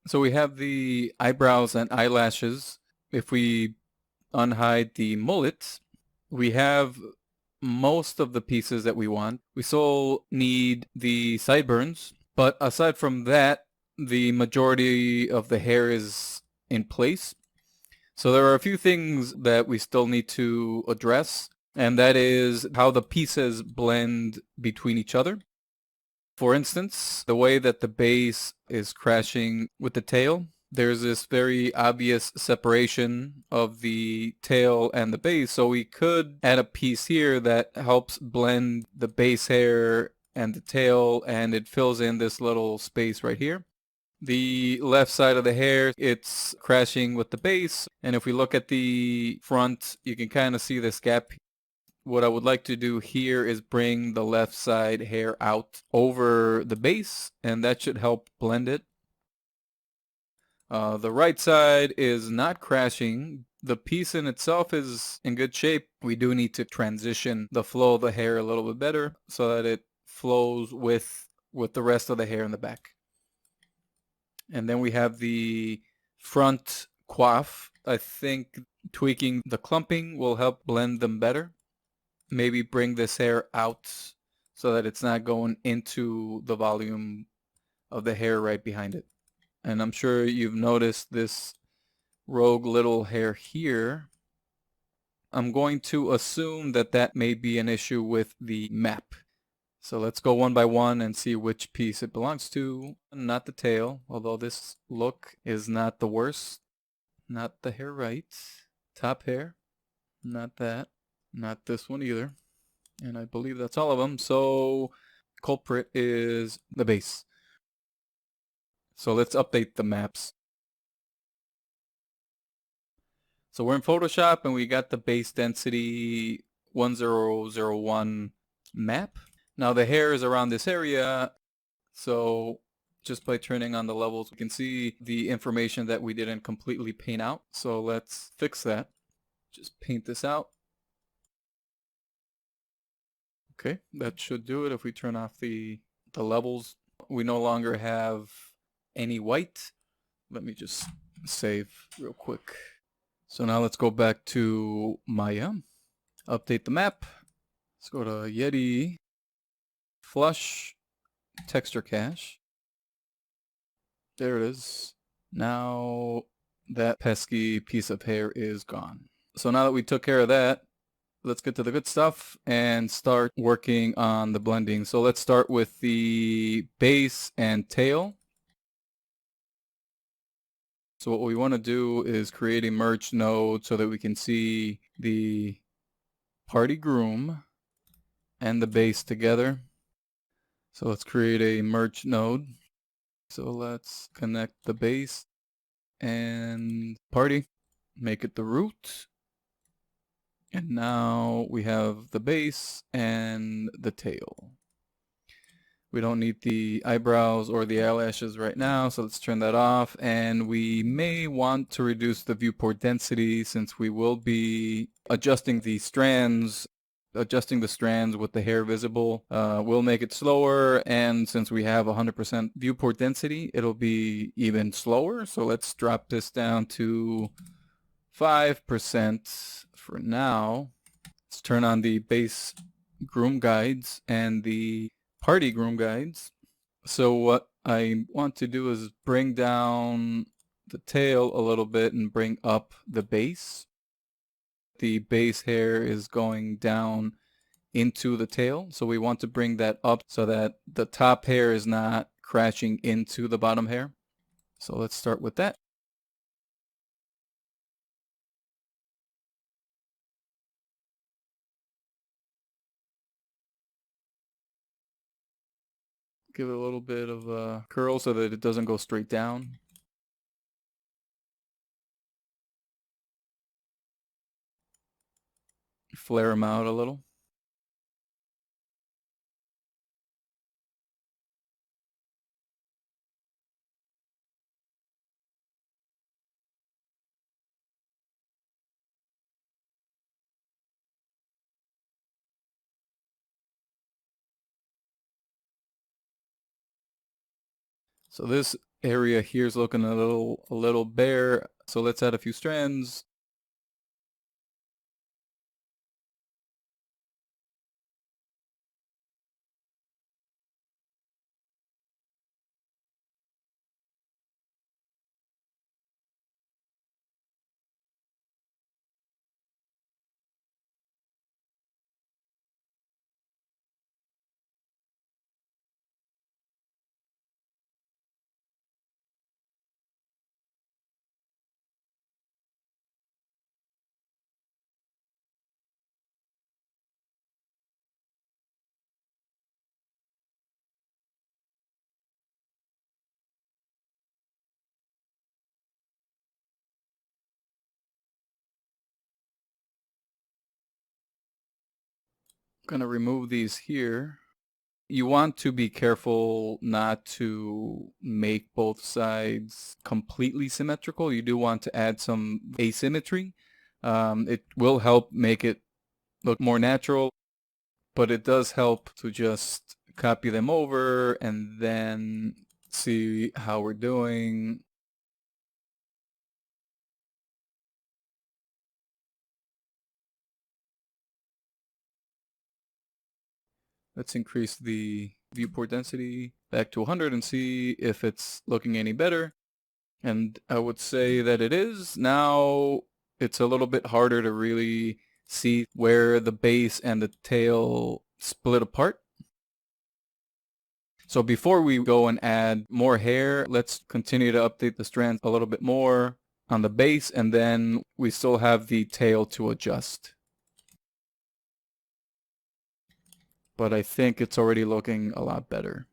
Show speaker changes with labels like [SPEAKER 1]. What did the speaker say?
[SPEAKER 1] So we have the eyebrows and eyelashes. If we unhide the mullet, we have most of the pieces that we want. We still need the sideburns, but aside from that, the majority of the hair is in place. So there are a few things that we still need to address, and that is how the pieces blend between each other. For instance, the way that the base is crashing with the tail, there's this very obvious separation of the tail and the base. So we could add a piece here that helps blend the base hair and the tail, and it fills in this little space right here. The left side of the hair, it's crashing with the base. And if we look at the front, you can kind of see this gap. What I would like to do here is bring the left side hair out over the base, and that should help blend it. The right side is not crashing. The piece in itself is in good shape. We do need to transition the flow of the hair a little bit better so that it flows with the rest of the hair in the back. And then we have the front coif. I think tweaking the clumping will help blend them better. Maybe bring this hair out so that it's not going into the volume of the hair right behind it. And I'm sure you've noticed this rogue little hair here. I'm going to assume that that may be an issue with the map. So let's go one by one and see which piece it belongs to. Not the tail, although this look is not the worst. Not the hair right. Top hair. Not that. Not this one either. And I believe that's all of them. So culprit is the base. So let's update the maps. So we're in Photoshop and we got the base density 1001 map. Now the hair is around this area. So just by turning on the levels, we can see the information that we didn't completely paint out. So let's fix that. Just paint this out. Okay, that should do it. If we turn off the levels, we no longer have any white. Let me just save real quick. So now let's go back to Maya, update the map. Let's go to Yeti, flush, texture cache. There it is. Now that pesky piece of hair is gone. So now that we took care of that, let's get to the good stuff and start working on the blending. So let's start with the base and tail. So what we want to do is create a merge node so that we can see the party groom and the base together. So let's create a merge node. So let's connect the base and party, make it the root. And now we have the base and the tail. We don't need the eyebrows or the eyelashes right now, so let's turn that off. And we may want to reduce the viewport density since we will be adjusting the strands. Adjusting the strands with the hair visible will make it slower, and since we have 100% viewport density, it'll be even slower. So let's drop this down to 5% for now. Let's turn on the base groom guides and the party groom guides. So what I want to do is bring down the tail a little bit and bring up the base. The base hair is going down into the tail, so we want to bring that up so that the top hair is not crashing into the bottom hair. So let's start with that. Give it a little bit of a curl so that it doesn't go straight down. Flare them out a little. So this area here is looking a little bare. So let's add a few strands. I'm gonna remove these here. You want to be careful not to make both sides completely symmetrical. You do want to add some asymmetry. It will help make it look more natural, but it does help to just copy them over and then see how we're doing. Let's increase the viewport density back to 100 and see if it's looking any better. And I would say that it is. Now it's a little bit harder to really see where the base and the tail split apart. So before we go and add more hair, let's continue to update the strands a little bit more on the base, and then we still have the tail to adjust. But I think it's already looking a lot better.